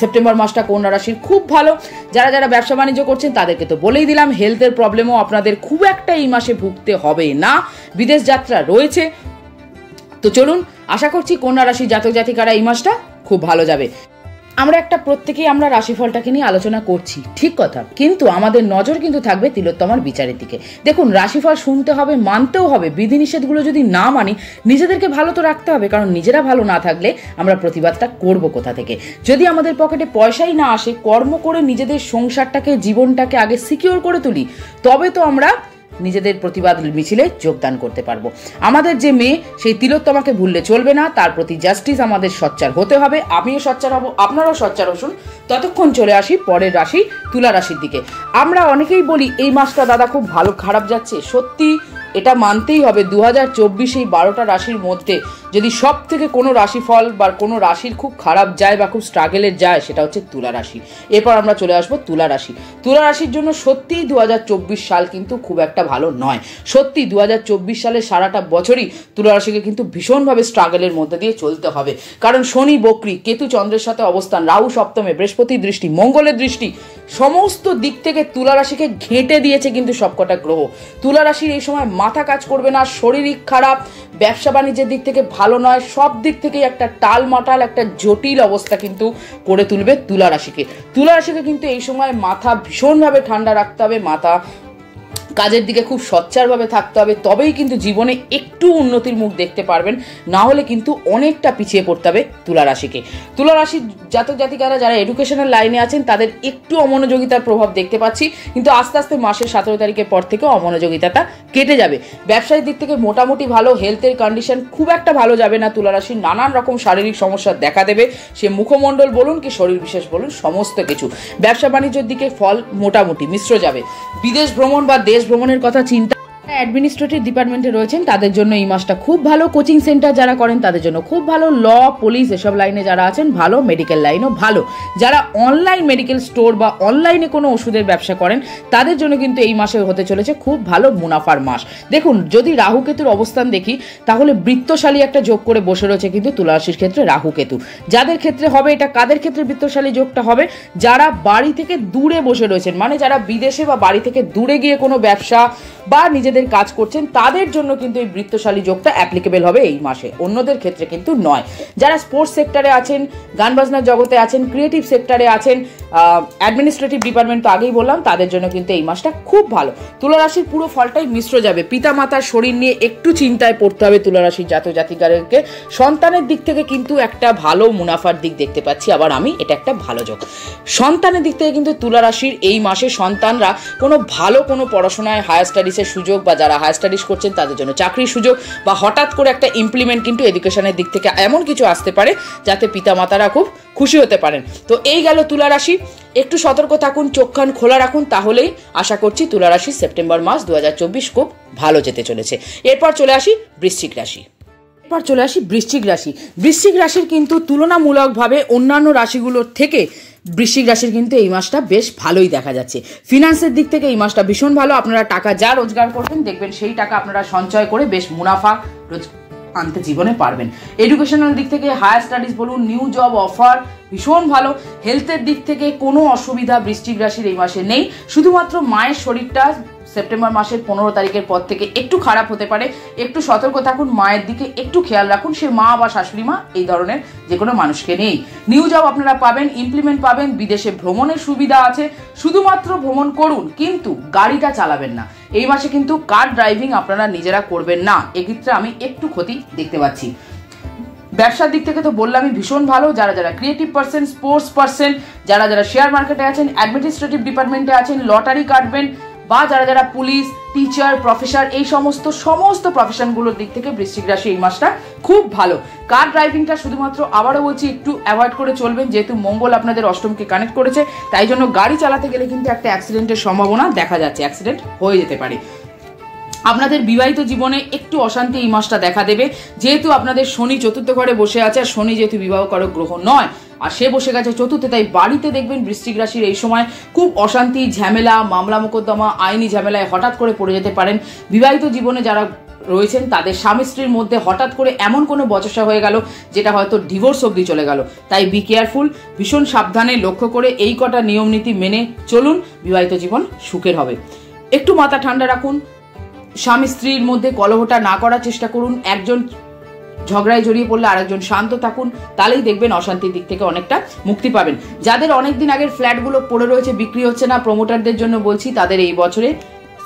সেপ্টেম্বর মাসটা কন্যা রাশির খুব ভালো। যারা যারা ব্যবসা বাণিজ্য করছেন তাদেরকে তো বলেই দিলাম, হেলথের প্রবলেমও আপনাদের খুব একটা এই মাসে ভুগতে হবে না, বিদেশ যাত্রা রয়েছে। তো চলুন, আশা করছি কন্যা রাশির জাতক জাতিকারা এই মাসটা খুব ভালো যাবে। প্রত্যেকেই আমরা রাশিফলটাকে নিয়ে আলোচনা করছি, ঠিক কথা, কিন্তু আমাদের নজর কিন্তু থাকবে তিলোত্তমার বিচারের দিকে। দেখুন, রাশিফল শুনতে হবে, মানতেও হবে, বিধিনিষেধগুলো যদি না মানি, নিজেদেরকে ভালো তো রাখতে হবে, কারণ নিজেরা ভালো না থাকলে আমরা প্রতিবাদটা করব কোথা থেকে? যদি আমাদের পকেটে পয়সাই না আসে, কর্ম করে নিজেদের সংসারটাকে, জীবনটাকে আগে সিকিউর করে তুলি, তবে তো আমরা নিজেদের প্রতিবাদ মিছিলে যোগদান করতে পারবো। আমাদের যে মেয়ে, সেই তিলোত্তমাকে ভুললে চলবে না, তার প্রতি জাস্টিস আমাদের সোচ্চার হতে হবে। আমিও সোচ্চার হব, আপনারাও সোচ্চার হসুন। ততক্ষণ চলে আসি পরের রাশি, তুলা রাশির দিকে। আমরা অনেকেই বলি এই মাসটা দাদা খুব ভালো খারাপ যাচ্ছে, সত্যি এটা মানতেই হবে 2024 এই 12টা রাশির মধ্যে যদি সব থেকে কোনো রাশিফল বা কোনো রাশির খুব খারাপ যায় বা খুব স্ট্রাগলের যায়, সেটা হচ্ছে তুলা রাশি। এরপর আমরা চলে আসবো তুলা রাশি। তুলা রাশির জন্য সত্যিই 2024 সাল কিন্তু খুব একটা ভালো নয়। সত্যি 2024 সালের সারাটা বছরই তুলা রাশিকে কিন্তু ভীষণভাবে স্ট্রাগলের মধ্যে দিয়ে চলতে হবে, কারণ শনি বক্রী, কেতু চন্দ্রের সাথে অবস্থান, রাহু সপ্তমে, বৃহস্পতির দৃষ্টি, মঙ্গলের দৃষ্টি, সমস্ত দিক থেকে তুলা রাশিকে ঘেঁটে দিয়েছে কিন্তু সবকটা গ্রহ। তুলা রাশির এই সময় মাথা কাজ করবে না, শারীরিক খারাপ, ব্যবসা বাণিজ্যের দিক থেকে ভালো নয়, সব দিক থেকে একটা টালমাটাল, একটা জটিল অবস্থা কিন্তু করে তুলবে তুলা রাশিকে। তুলা রাশিকে কিন্তু এই সময় মাথা ভীষণভাবে ঠান্ডা রাখতে হবে, মাথা কাজের দিকে খুব সোচ্চারভাবে থাকতে হবে, তবেই কিন্তু জীবনে একটু উন্নতির মুখ দেখতে পারবেন, না হলে কিন্তু অনেকটা পিছিয়ে পড়তে হবে তুলা রাশিকে। তুলা রাশির জাতক জাতিকারা যারা এডুকেশনাল লাইনে আছেন, তাদের একটু অমনোযোগিতার প্রভাব দেখতে পাচ্ছি, কিন্তু আস্তে আস্তে মাসের 17 তারিখের পর থেকে অমনোযোগিতাটা কেটে যাবে। ব্যবসায়িক দিক থেকে মোটামুটি ভালো, হেলথের কন্ডিশন খুব একটা ভালো যাবে না। তুলা রাশির নানান রকম শারীরিক সমস্যা দেখা দেবে, সে মুখমণ্ডল বলুন কি শরীর বিশেষ বলুন, সমস্ত কিছু। ব্যবসা বাণিজ্যের দিকে ফল মোটামুটি মিশ্র যাবে। বিদেশ ভ্রমণ বা দেশ ভ্রমণের কথা চিন্তা অ্যাডমিনিস্ট্রেটিভ ডিপার্টমেন্টে রয়েছেন তাদের জন্য এই মাসটা খুব ভালো, কোচিং সেন্টার যারা করেন তাদের জন্য খুব ভালো, ল, পুলিশ এসব লাইনে যারা আছেন ভালো, মেডিকেল লাইনও ভালো, যারা অনলাইন মেডিকেল স্টোর বা অনলাইনে কোনো ওষুধের ব্যবসা করেন তাদের জন্য কিন্তু এই মাসে হতে চলেছে খুব ভালো মুনাফার মাস। দেখুন, যদি রাহু কেতুর অবস্থান দেখি, তাহলে বৃত্তশালী একটা যোগ করে বসে রয়েছে কিন্তু তুলা রাশির ক্ষেত্রে রাহু কেতু। যাদের ক্ষেত্রে হবে এটা, কাদের ক্ষেত্রে বৃত্তশালী যোগটা হবে? যারা বাড়ি থেকে দূরে বসে রয়েছেন, মানে যারা বিদেশে বা বাড়ি থেকে দূরে গিয়ে কোনো ব্যবসা বা নিজেদের যাদের কাজ করছেন তাদের জন্য কিন্তু এই বৃত্তশালী যোগটা অ্যাপ্লিকেবল হবে এই মাসে, অন্যদের ক্ষেত্রে কিন্তু নয়। যারা স্পোর্টস সেক্টরে আছেন, গান বাজনার জগতে আছেন, ক্রিয়েটিভ সেক্টরে আছেন, অ্যাডমিনিস্ট্রেটিভ ডিপার্টমেন্ট তো আগেই বললাম, তাদের জন্য কিন্তু এই মাসটা খুব ভালো। তুলা রাশির পুরো ফলটাই মিশ্র যাবে। পিতা মাতার শরীর নিয়ে একটু চিন্তায় পড়তে হবে তুলা রাশির জাতক জাতিকাদেরকে। সন্তানের দিক থেকে কিন্তু একটা ভালো মুনাফার দিক দেখতে পাচ্ছি, আবার আমি এটা একটা ভালো যোগ। সন্তানের দিক থেকে কিন্তু তুলা রাশির এই মাসে সন্তানরা কোনো ভালো কোনো পড়াশোনায় হায়ার স্টাডিজের সুযোগ, বা যারা হায়ার স্টাডিজ করছেন তাদের জন্য চাকরির সুযোগ, বা হঠাৎ করে একটা ইমপ্লিমেন্ট কিন্তু এডুকেশনের দিক থেকে এমন কিছু আসতে পারে যাতে পিতামাতারা খুব খুশি হতে পারেন। তো এই গেল তুলা রাশি। একটু সতর্ক থাকুন, চোখ কান খোলা রাখুন, তাহলেই আশা করছি তুলা রাশি সেপ্টেম্বর মাস 2024 খুব ভালো যেতে চলেছে। এরপর চলে আসি বৃশ্চিক রাশি। বৃশ্চিক রাশির কিন্তু তুলনামূলকভাবে অন্যান্য রাশিগুলোর থেকে বৃশ্চিক রাশির কিন্তু এই মাসটা বেশ ভালোই দেখা যাচ্ছে। ফিনান্সের দিক থেকে এই মাসটা ভীষণ ভালো। আপনারা টাকা যা রোজগার করবেন দেখবেন সেই টাকা আপনারা সঞ্চয় করে বেশ মুনাফা আনতে জীবনে পারবেন। এডুকেশনাল দিক থেকে হায়ার স্টাডিজ বলুন, নিউ জব অফার ভীষণ ভালো। হেলথের দিক থেকে কোনো অসুবিধা বৃশ্চিক রাশির এই মাসে নেই। শুধুমাত্র মায়ের শরীরটা সেপ্টেম্বর মাসের 15 তারিখের পর থেকে একটু খারাপ হতে পারে, একটু সতর্ক থাকুন, মায়ের দিকে একটু খেয়াল রাখুন। সে মা বা শাশুড়ি মা এই ধরনের যে কোনো মানুষকে নেই। নিউ জব আপনারা পাবেন, ইমপ্লিমেন্ট পাবেন, বিদেশে ভ্রমণের সুবিধা আছে। শুধুমাত্র ভ্রমণ করুন, কিন্তু গাড়িটা চালাবেন না। এই মাসে কিন্তু কার ড্রাইভিং আপনারা নিজেরা করবেন না, এক্ষেত্রে আমি একটু ক্ষতি দেখতে পাচ্ছি। ব্যবসার দিক থেকে তো বললামই ভীষণ ভালো। যারা যারা ক্রিয়েটিভ পার্সন, স্পোর্টস পার্সন, যারা যারা শেয়ার মার্কেটে আছেন, অ্যাডমিনিস্ট্রেটিভ ডিপার্টমেন্টে আছেন, লটারি কাটবেন, বা যারা যারা পুলিশ, টিচার, প্রফেসর, এই সমস্ত প্রফেশনগুলোর দিক থেকে বৃশ্চিক রাশি এই মাসটা খুব ভালো। কার ড্রাইভিংটা শুধুমাত্র আবারও বলছি একটু অ্যাভয়েড করে চলবেন, যেহেতু মঙ্গল আপনাদের অষ্টমকে কানেক্ট করেছে, তাই জন্য গাড়ি চালাতে গেলে কিন্তু একটা অ্যাক্সিডেন্টের সম্ভাবনা দেখা যাচ্ছে, অ্যাক্সিডেন্ট হয়ে যেতে পারে। আপনাদের বিবাহিত জীবনে একটু অশান্তি এই মাসটা দেখা দেবে, যেহেতু আপনাদের শনি চতুর্থ ঘরে বসে আছে, আর শনি যেহেতু বিবাহকারক গ্রহ নয় আর সে বসে গেছে চতুর্থে, তাই বাড়িতে দেখবেন বৃশ্চিক রাশির এই সময় খুব অশান্তি, ঝামেলা, মামলা মোকদ্দমা, আইনি ঝামেলায় হঠাৎ করে পড়ে যেতে পারেন। বিবাহিত জীবনে যারা রয়েছেন তাদের স্বামী স্ত্রীর মধ্যে হঠাৎ করে এমন কোনো বচসা হয়ে গেল যেটা হয়তো ডিভোর্স অবধি চলে গেল। তাই বি কেয়ারফুল, ভীষণ সাবধানে লক্ষ্য করে এই কটা নিয়ম নীতি মেনে চলুন, বিবাহিত জীবন সুখের হবে। একটু মাথা ঠান্ডা রাখুন, স্বামী স্ত্রীর মধ্যে কলহটা না করার চেষ্টা করুন। একজন ঝগড়ায় জড়িয়ে পড়লে আরেকজন শান্ত থাকুন, তাহলেই দেখবেন অশান্তির দিক থেকে অনেকটা মুক্তি পাবেন। যাদের অনেকদিন আগের ফ্ল্যাটগুলো পড়ে রয়েছে, বিক্রি হচ্ছে না, প্রমোটারদের জন্য বলছি, তাদের এই বছরে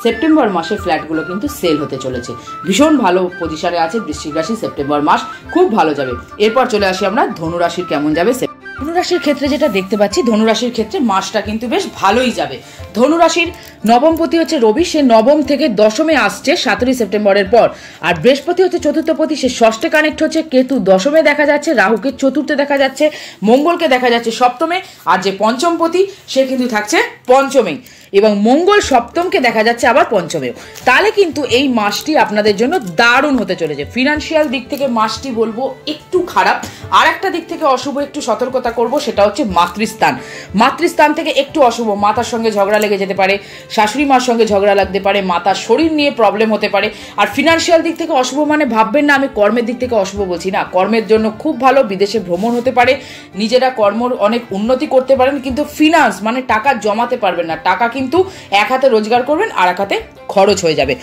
সেপ্টেম্বর মাসে ফ্ল্যাটগুলো কিন্তু সেল হতে চলেছে। ভীষণ ভালো পজিশনে আছে বৃশ্চিক রাশি, সেপ্টেম্বর মাস খুব ভালো যাবে। এরপর চলে আসি আমরা ধনুরাশির কেমন যাবে। ধনুরাশির ক্ষেত্রে যেটা দেখতে পাচ্ছি, ধনুরাশির ক্ষেত্রে মাসটা কিন্তু বেশ ভালোই যাবে। ধনুরাশির নবমপতি হচ্ছে রবি, সে নবম থেকে দশমে আসছে 17 সেপ্টেম্বরের পর। আর বৃহস্পতি হচ্ছে চতুর্থপতি, সে ষষ্ঠে কানেক্ট হচ্ছে, কেতু দশমে দেখা যাচ্ছে, রাহুকে চতুর্থে দেখা যাচ্ছে, মঙ্গলকে দেখা যাচ্ছে সপ্তমে, আর যে পঞ্চমপতি সে কিন্তু থাকছে পঞ্চমে, এবং মঙ্গল সপ্তমকে দেখা যাচ্ছে আবার পঞ্চমেও। তাহলে কিন্তু এই মাসটি আপনাদের জন্য দারুণ হতে চলেছে। ফিনান্সিয়াল দিক থেকে মাসটি বলবো একটু খারাপ, আর একটা দিক থেকে অশুভ, একটু সতর্কতা করব, সেটা হচ্ছে মাতৃস্থান। মাতৃস্থান থেকে একটু অশুভ, মাতার সঙ্গে ঝগড়া লেগে যেতে পারে, শাশুড়ি মার সঙ্গে ঝগড়া লাগতে পারে, মাতার শরীর নিয়ে প্রবলেম হতে পারে। আর ফিনান্সিয়াল দিক থেকে অশুভ মানে ভাববেন না আমি কর্মের দিক থেকে অশুভ বলছি না, কর্মের জন্য খুব ভালো, বিদেশে ভ্রমণ হতে পারে, নিজেরা কর্মর অনেক উন্নতি করতে পারেন, কিন্তু ফিনান্স মানে টাকা জমাতে পারবেন না। টাকা কিন্তু এক হাতে রোজগার করবেন আর এক হাতে খরচ হয়ে যাবে।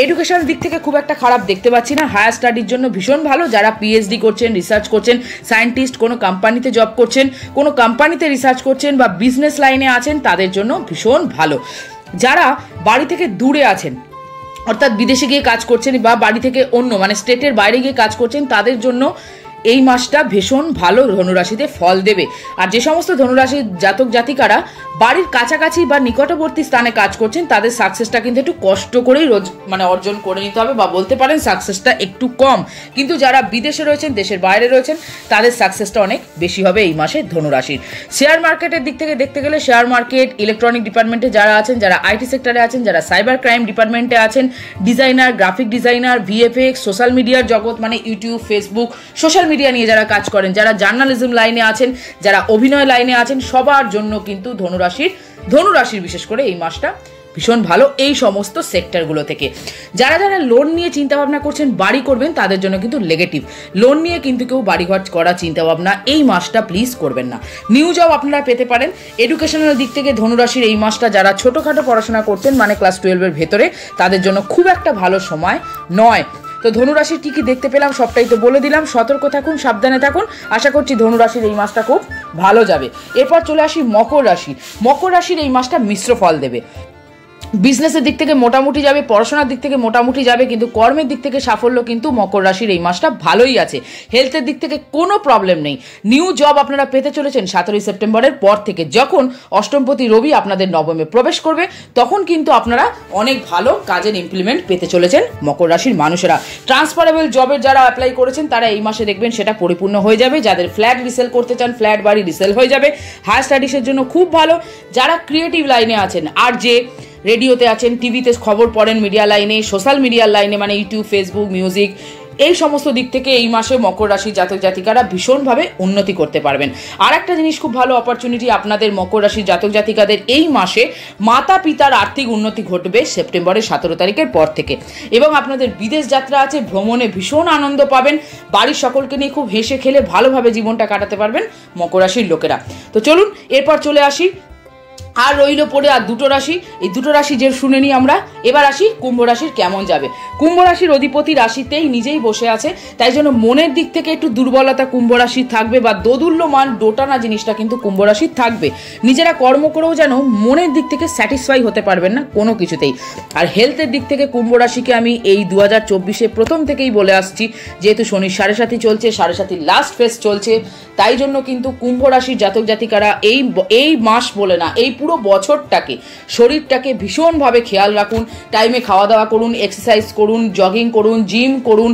এডুকেশন দিক থেকে খুব একটা খারাপ দেখতে পাচ্ছি না, হায়ার স্টাডির জন্য ভীষণ ভালো। যারা পিএইচডি করছেন, রিসার্চ করছেন, সায়েন্টিস্ট, কোনো কোম্পানিতে জব করছেন, কোনো কোম্পানিতে রিসার্চ করছেন, বা বিজনেস লাইনে আছেন, তাদের জন্য ভীষণ ভালো। যারা বাড়ি থেকে দূরে আছেন, অর্থাৎ বিদেশে গিয়ে কাজ করছেন, বা বাড়ি থেকে অন্য মানে স্টেটের বাইরে গিয়ে কাজ করছেন, তাদের জন্য এই মাসটা ভীষণ ভালো ধনুরাশিতে ফল দেবে। আর যে সমস্ত ধনুরাশির জাতক জাতিকারা বাড়ির কাছাকাছি বা নিকটবর্তী স্থানে কাজ করছেন, তাদের সাকসেসটা কিন্তু একটু কষ্ট করেই অর্জন করে নিতে হবে, বা বলতে পারেন সাকসেসটা একটু কম। কিন্তু যারা বিদেশে রয়েছেন, দেশের বাইরে রয়েছেন, তাদের সাকসেসটা অনেক বেশি হবে এই মাসে ধনুরাশির। শেয়ার মার্কেটের দিক থেকে দেখতে গেলে শেয়ার মার্কেট, ইলেকট্রনিক ডিপার্টমেন্টে যারা আছেন, যারা আইটি সেক্টরে আছেন, যারা সাইবার ক্রাইম ডিপার্টমেন্টে আছেন, designer, graphic designer, VFX, social মিডিয়ার জগৎ মানে ইউটিউব, ফেসবুক, সোশ্যাল মিডিয়া নিয়ে যারা কাজ করেন, যারা জার্নালিজম লাইনে আছেন, যারা অভিনয় লাইনে আছেন, সবার জন্য কিন্তু ধনুরাশির বিশেষ করে এই মাসটা ভীষণ ভালো এই সমস্ত সেক্টরগুলো থেকে। যারা যারা লোন নিয়ে চিন্তাভাবনা করছেন বাড়ি করবেন তাদের জন্য কিন্তু নেগেটিভ। লোন নিয়ে কিন্তু কেউ বাড়িঘর করা চিন্তাভাবনা এই মাসটা প্লিজ করবেন না। নিউ জব আপনারা পেতে পারেন। এডুকেশনাল দিক থেকে ধনুরাশির এই মাসটা যারা ছোটোখাটো পড়াশোনা করতেন মানে ক্লাস 12-এর ভেতরে তাদের জন্য খুব একটা ভালো সময় নয়। তো ধনুরাশির কী কী দেখতে পেলাম সবটাই তো বলে দিলাম। সতর্ক থাকুন, সাবধানে থাকুন। আশা করছি ধনুরাশির এই মাসটা খুব ভালো যাবে। এরপর চলে আসি মকর রাশি। মকর রাশির এই মাসটা মিশ্র ফল দেবে। বিজনেসের দিক থেকে মোটামুটি যাবে, পড়াশোনার দিক থেকে মোটামুটি যাবে, কিন্তু কর্মের দিক থেকে সাফল্য কিন্তু মকর রাশির এই মাসটা ভালোই আছে। হেলথের দিক থেকে কোনো প্রবলেম নেই। নিউ জব আপনারা পেতে চলেছেন 17 সেপ্টেম্বরের পর থেকে, যখন অষ্টমপতি রবি আপনাদের নবমে প্রবেশ করবে তখন কিন্তু আপনারা অনেক ভালো কাজের ইমপ্লিমেন্ট পেতে চলেছেন মকর রাশির মানুষেরা। ট্রান্সফারেবল জবের যারা অ্যাপ্লাই করেছেন তারা এই মাসে দেখবেন সেটা পরিপূর্ণ হয়ে যাবে। যাদের ফ্ল্যাট রিসেল করতে চান ফ্ল্যাট বাড়ি রিসেল হয়ে যাবে। হায়ার স্টাডিজের জন্য খুব ভালো। যারা ক্রিয়েটিভ লাইনে আছেন, আর যে রেডিওতে আছেন, টিভিতে খবর পড়েন, মিডিয়া লাইনে, সোশ্যাল মিডিয়ার লাইনে মানে ইউটিউব, ফেসবুক, মিউজিক, এই সমস্ত দিক থেকে এই মাসে মকর রাশির জাতক জাতিকারা ভীষণভাবে উন্নতি করতে পারবেন। আর একটা জিনিস খুব ভালো অপরচুনিটি আপনাদের মকর রাশির জাতক জাতিকাদের এই মাসে মাতা পিতার আর্থিক উন্নতি ঘটবে সেপ্টেম্বরের 17 তারিখের পর থেকে। এবং আপনাদের বিদেশ যাত্রা আছে, ভ্রমণে ভীষণ আনন্দ পাবেন। বাড়ির সকলকে নিয়ে খুব হেসে খেলে ভালোভাবে জীবনটা কাটাতে পারবেন মকর রাশির লোকেরা। তো চলুন এরপর চলে আসি, আর রইল পড়ে আর দুটো রাশি। এই দুটো রাশি যে শুনে নিই আমরা। এবার আসি কুম্ভ রাশির কেমন যাবে। কুম্ভ রাশির অধিপতি রাশিতেই নিজেই বসে আছে, তাই জন্য মনের দিক থেকে একটু দুর্বলতা কুম্ভ রাশির থাকবে, বা দোদুল্যমান ডোটানা জিনিসটা কিন্তু কুম্ভ রাশির থাকবে। নিজেরা কর্ম করেও যেন মনের দিক থেকে স্যাটিসফাই হতে পারবেন না কোনো কিছুতেই। আর হেলথের দিক থেকে কুম্ভ রাশিকে আমি এই 2024-এ প্রথম থেকেই বলে আসছি, যেহেতু শনির 7.5 চলছে, 7.5 লাস্ট ফেজ চলছে, তাই জন্য কিন্তু কুম্ভ রাশির জাতক জাতিকারা এই মাস বলে না, এই পুরো বছরটাকে শরীরটাকে ভীষণভাবে খেয়াল রাখুন। টাইমে খাওয়া দাওয়া করুন, এক্সারসাইজ করুন, জগিং করুন, জিম করুন।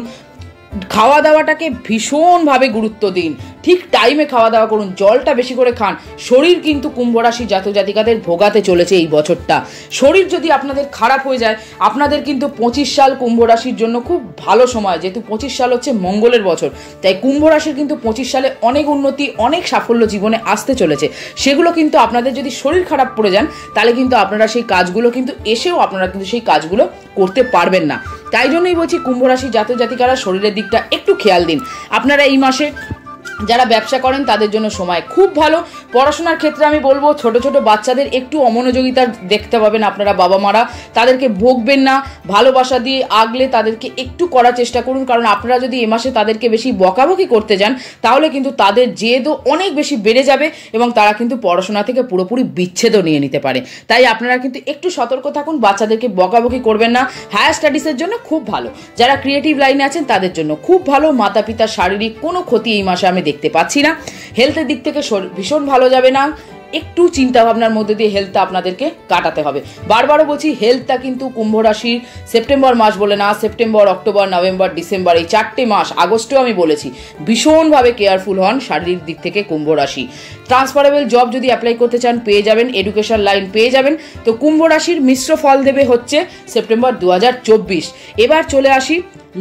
খাওয়া দাওয়াটাকে ভীষণভাবে গুরুত্ব দিন, ঠিক টাইমে খাওয়া দাওয়া করুন, জলটা বেশি করে খান। শরীর কিন্তু কুম্ভ রাশি জাতক জাতিকাদের ভোগাতে চলেছে এই বছরটা। শরীর যদি আপনাদের খারাপ হয়ে যায়, আপনাদের কিন্তু 25 সাল কুম্ভ রাশির জন্য খুব ভালো সময়, যেহেতু 25 সাল হচ্ছে মঙ্গলের বছর, তাই কুম্ভ রাশির কিন্তু 25 সালে অনেক উন্নতি, অনেক সাফল্য জীবনে আসতে চলেছে। সেগুলো কিন্তু আপনাদের যদি শরীর খারাপ পড়ে যান তাহলে কিন্তু আপনারা সেই কাজগুলো কিন্তু এসেও আপনারা কিন্তু সেই কাজগুলো করতে পারবেন না। তাই জন্যই বলছি কুম্ভ রাশির জাতক জাতিকারা শরীরের দিকটা একটু খেয়াল দিন। আপনারা এই মাসে যারা ব্যবসা করেন তাদের জন্য সময় খুব ভালো। পড়াশোনার ক্ষেত্রে আমি বলবো ছোট ছোট বাচ্চাদের একটু অমনোযোগিতা দেখতে পাবেন আপনারা, বাবা মারা তাদেরকে বকবেন না, ভালোবাসা দিয়ে আগলে তাদেরকে একটু করার চেষ্টা করুন। কারণ আপনারা যদি এ মাসে তাদেরকে বেশি বকাবকি করতে যান তাহলে কিন্তু তাদের জেদও অনেক বেশি বেড়ে যাবে এবং তারা কিন্তু পড়াশোনা থেকে পুরোপুরি বিচ্ছেদও নিয়ে নিতে পারে। তাই আপনারা কিন্তু একটু সতর্ক থাকুন, বাচ্চাদেরকে বকাবকি করবেন না। হায়ার স্টাডিজের জন্য খুব ভালো। যারা ক্রিয়েটিভ লাইনে আছেন তাদের জন্য খুব ভালো। মাতা পিতার শারীরিক কোনো ক্ষতি এই মাসে আমি দেখতে পাচ্ছি না। হেলথের দিক থেকে ভীষণ ভালো যাবে না, একটু চিন্তা ভাবনার মধ্যে দিয়ে হেলথটা আপনাদেরকে কাটাতে হবে। বারবারও বলছি হেলথটা কিন্তু কুম্ভ রাশির সেপ্টেম্বর মাস বলে না, সেপ্টেম্বর, অক্টোবর, নভেম্বর, ডিসেম্বর এই 4টে মাস, আগস্টেও আমি বলেছি ভীষণভাবে কেয়ারফুল হন শারীরিক দিক থেকে কুম্ভ রাশি। ট্রান্সফারেবল জব যদি অ্যাপ্লাই করতে চান পেয়ে যাবেন, এডুকেশন লাইন পেয়ে যাবেন। তো কুম্ভ রাশির মিশ্র ফল দেবে হচ্ছে সেপ্টেম্বর 2024। এবার চলে আসি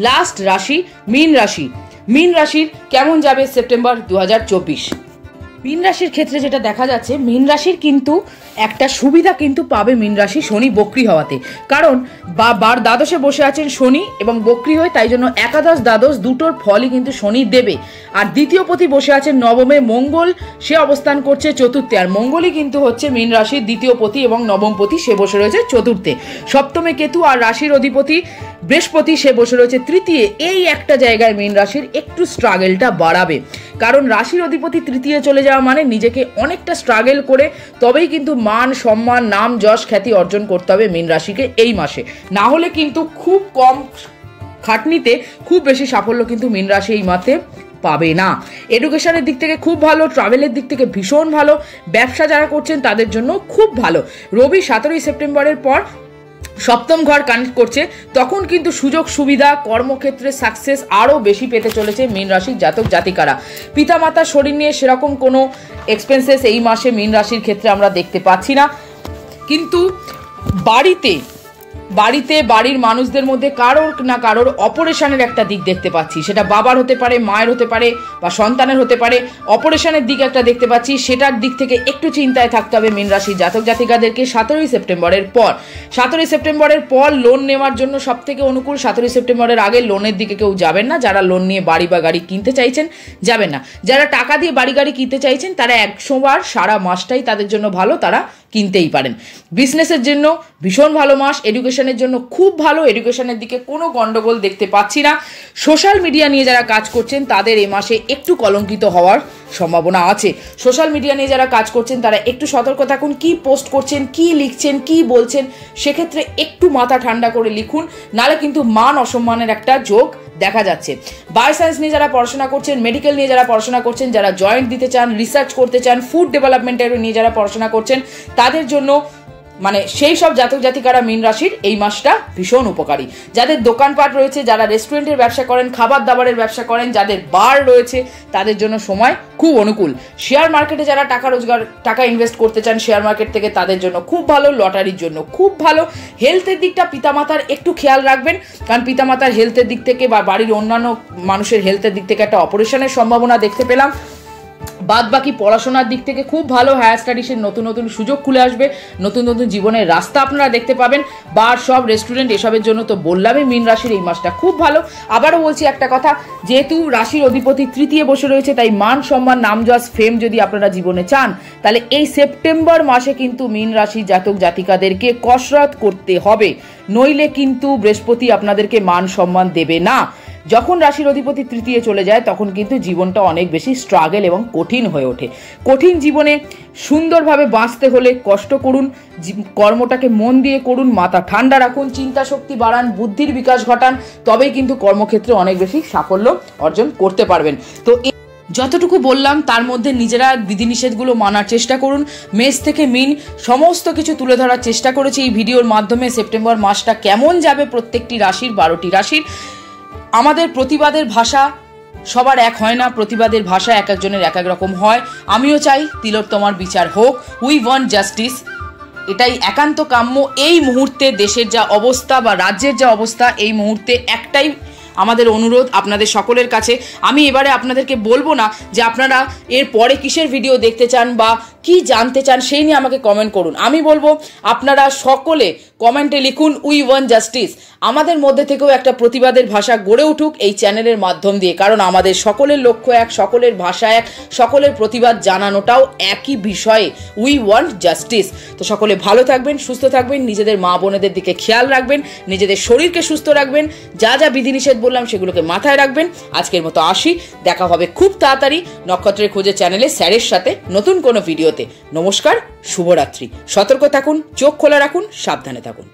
লাস্ট রাশি মীন রাশি। মীন রাশির কেমন যাবে সেপ্টেম্বর 2024। মীন রাশির ক্ষেত্রে যেটা দেখা যাচ্ছে, মীন রাশির কিন্তু একটা সুবিধা কিন্তু পাবে মীন রাশি শনি বক্রি হওয়াতে। কারণ দ্বাদশে বসে আছেন শনি এবং বক্রি হয়ে, তাই জন্য একাদশ দ্বাদশ দুটোর ফলই কিন্তু শনি দেবে। আর দ্বিতীয় পতি বসে আছেন নবমে মঙ্গল, সে অবস্থান করছে চতুর্থে। আর মঙ্গলই কিন্তু হচ্ছে মীন রাশির দ্বিতীয় পতি এবং নবম পতি, সে বসে রয়েছে চতুর্থে। সপ্তমে কেতু আর রাশির অধিপতি বৃহস্পতি, সে বসে রয়েছে তৃতীয়। এই একটা জায়গায় মীন রাশির একটু স্ট্রাগেলটা বাড়াবে, কারণ রাশির অধিপতি তৃতীয় চলে যাওয়া মানে নিজেকে অনেকটা স্ট্রাগল করে তবেই কিন্তু মান সম্মান নাম যশ খ্যাতি অর্জন করতে হবে মীন রাশিকে এই মাসে। না হলে কিন্তু খুব কম খাটনিতে খুব বেশি সাফল্য কিন্তু মীন রাশি এই মাসে পাবে না। এডুকেশনের দিক থেকে খুব ভালো, ট্রাভেলের দিক থেকে ভীষণ ভালো, ব্যবসা যারা করছেন তাদের জন্য খুব ভালো। রবি 17 সেপ্টেম্বরের পর সপ্তম ঘর কানেক্ট করছে, তখন কিন্তু সুযোগ সুবিধা, কর্মক্ষেত্রে সাকসেস আরও বেশি পেতে চলেছে মীন রাশির জাতক জাতিকারা। পিতামাতার শরীর নিয়ে সেরকম কোনো এক্সপেন্সেস এই মাসে মীন রাশির ক্ষেত্রে আমরা দেখতে পাচ্ছি না। কিন্তু বাড়িতে বাড়িতে বাড়ির মানুষদের মধ্যে কারোর না কারোর অপারেশনের একটা দিক দেখতে পাচ্ছি, সেটা বাবার হতে পারে, মায়ের হতে পারে বা সন্তানের হতে পারে। অপারেশনের দিক একটা দেখতে পাচ্ছি, সেটার দিক থেকে একটু চিন্তায় থাকতে হবে মীন রাশি জাতক জাতিকাদেরকে 17ই সেপ্টেম্বরের পর। 17ই সেপ্টেম্বরের পর লোন নেওয়ার জন্য সব থেকে অনুকূল। 17ই সেপ্টেম্বরের আগে লোনের দিকে কেউ যাবেন না। যারা লোন নিয়ে বাড়ি বা গাড়ি কিনতে চাইছেন যাবেন না। যারা টাকা দিয়ে বাড়ি গাড়ি কিনতে চাইছেন তারা 100 বার সারা মাসটাই তাদের জন্য ভালো, তারা কিনতেই পারেন। বিজনেসের জন্য ভীষণ ভালো মাস, এডুকেশনের জন্য খুব ভালো, এডুকেশনের দিকে কোনো গন্ডগোল দেখতে পাচ্ছি না। সোশ্যাল মিডিয়া নিয়ে যারা কাজ করছেন তাদের এই মাসে একটু কলঙ্কিত হওয়ার সম্ভাবনা আছে। সোশ্যাল মিডিয়া নিয়ে যারা কাজ করছেন তারা একটু সতর্ক থাকুন, কি পোস্ট করছেন, কি লিখছেন, কি বলছেন, সেক্ষেত্রে একটু মাথা ঠান্ডা করে লিখুন, নালে কিন্তু মান অসম্মানের একটা যোগ দেখা যাচ্ছে। বায়োসায়েন্স নিয়ে যারা পড়াশোনা করছেন, মেডিকেল নিয়ে যারা পড়াশোনা করছেন, যারা জয়েন্ট দিতে চান, রিসার্চ করতে চান, ফুড ডেভেলপমেন্টের নিয়ে যারা পড়াশোনা করছেন, তাদের জন্য মানে সেই সব জাতক জাতিকারা মীন রাশির এই মাসটা ভীষণ উপকারী। যাদের দোকানপাট রয়েছে, যারা রেস্টুরেন্টের ব্যবসা করেন, খাবার দাবারের ব্যবসা করেন, যাদের বার রয়েছে, তাদের জন্য সময় খুব অনুকূল। শেয়ার মার্কেটে যারা টাকা ইনভেস্ট করতে চান শেয়ার মার্কেট থেকে, তাদের জন্য খুব ভালো। লটারির জন্য খুব ভালো। হেলথের দিকটা পিতামাতার একটু খেয়াল রাখবেন, কারণ পিতামাতার হেলথের দিক থেকে বা বাড়ির অন্যান্য মানুষের হেলথের দিক থেকে একটা অপারেশনের সম্ভাবনা দেখতে পেলাম। বাদ বাকি পড়াশোনার দিক থেকে খুব ভালো। হায়ার স্টাডিজের নতুন নতুন সুযোগ খুলে আসবে, নতুন নতুন জীবনের রাস্তা আপনারা দেখতে পাবেন। বার, সব, রেস্টুরেন্ট এসবের জন্য তো বললামই মীন রাশির এই মাসটা খুব ভালো। আবারও বলছি একটা কথা, যেহেতু রাশির অধিপতি তৃতীয় বসে রয়েছে, তাই মান সম্মান, নামযশ, ফেম যদি আপনারা জীবনে চান, তাহলে এই সেপ্টেম্বর মাসে কিন্তু মীন রাশি জাতক জাতিকাদেরকে কসরত করতে হবে, নইলে কিন্তু বৃহস্পতি আপনাদেরকে মান সম্মান দেবে না। যখন রাশির অধিপতি তৃতীয় চলে যায় তখন কিন্তু জীবনটা অনেক বেশি স্ট্রাগল এবং কঠিন হয়ে ওঠে। কঠিন জীবনে সুন্দরভাবে বাঁচতে হলে কষ্ট করুন, কর্মটাকে মন দিয়ে করুন, মাথা ঠান্ডা রাখুন, চিন্তা শক্তি বাড়ান, বুদ্ধির বিকাশ ঘটান, তবেই কিন্তু কর্মক্ষেত্রে অনেক বেশি সাফল্য অর্জন করতে পারবেন। তো যতটুকু বললাম তার মধ্যে নিজেরা বিধিনিষেধগুলো মানার চেষ্টা করুন। মেষ থেকে মীন সমস্ত কিছু তুলে ধরার চেষ্টা করেছি এই ভিডিওর মাধ্যমে। সেপ্টেম্বর মাসটা কেমন যাবে প্রত্যেকটি রাশির, 12টি রাশির। আমাদের প্রতিবাদের ভাষা সবার এক হয় না, প্রতিবাদের ভাষা এক একজনের এক এক রকম হয়। আমিও চাই তিলোত্তমার বিচার হোক, উই ওয়ান্ট জাস্টিস, এটাই একান্ত কাম্য। এই মুহূর্তে দেশের যা অবস্থা বা রাজ্যের যা অবস্থা, এই মুহূর্তে একটাই আমাদের অনুরোধ আপনাদের সকলের কাছে। আমি এবারে আপনাদেরকে বলবো না যে আপনারা এর পরে কিসের ভিডিও দেখতে চান বা কি জানতে চান, সেই নিয়ে আমাকে কমেন্ট করুন। আমি বলবো আপনারা সকলে কমেন্টে লিখুন উই ওয়ান্ট জাস্টিস। আমাদের মধ্যে থেকেও একটা প্রতিবাদের ভাষা গড়ে উঠুক এই চ্যানেলের মাধ্যম দিয়ে, কারণ আমাদের সকলের লক্ষ্য এক, সকলের ভাষা এক, সকলের প্রতিবাদ জানানোটাও একই বিষয়ে, উই ওয়ান্ট জাস্টিস। তো সকলে ভালো থাকবেন, সুস্থ থাকবেন, নিজেদের মা বোনেদের দিকে খেয়াল রাখবেন, নিজেদের শরীরকে সুস্থ রাখবেন, যা যা বিধিনিষেধ বললাম সেগুলোকে মাথায় রাখবেন। আজকের মতো আসি, দেখা হবে খুব তাড়াতাড়ি নক্ষত্রের খোঁজে চ্যানেলে স্যারের সাথে নতুন কোনো ভিডিওতে। নমস্কার, শুভরাত্রি। সতর্ক থাকুন, চোখ খোলা রাখুন, সাবধানে থাকুন।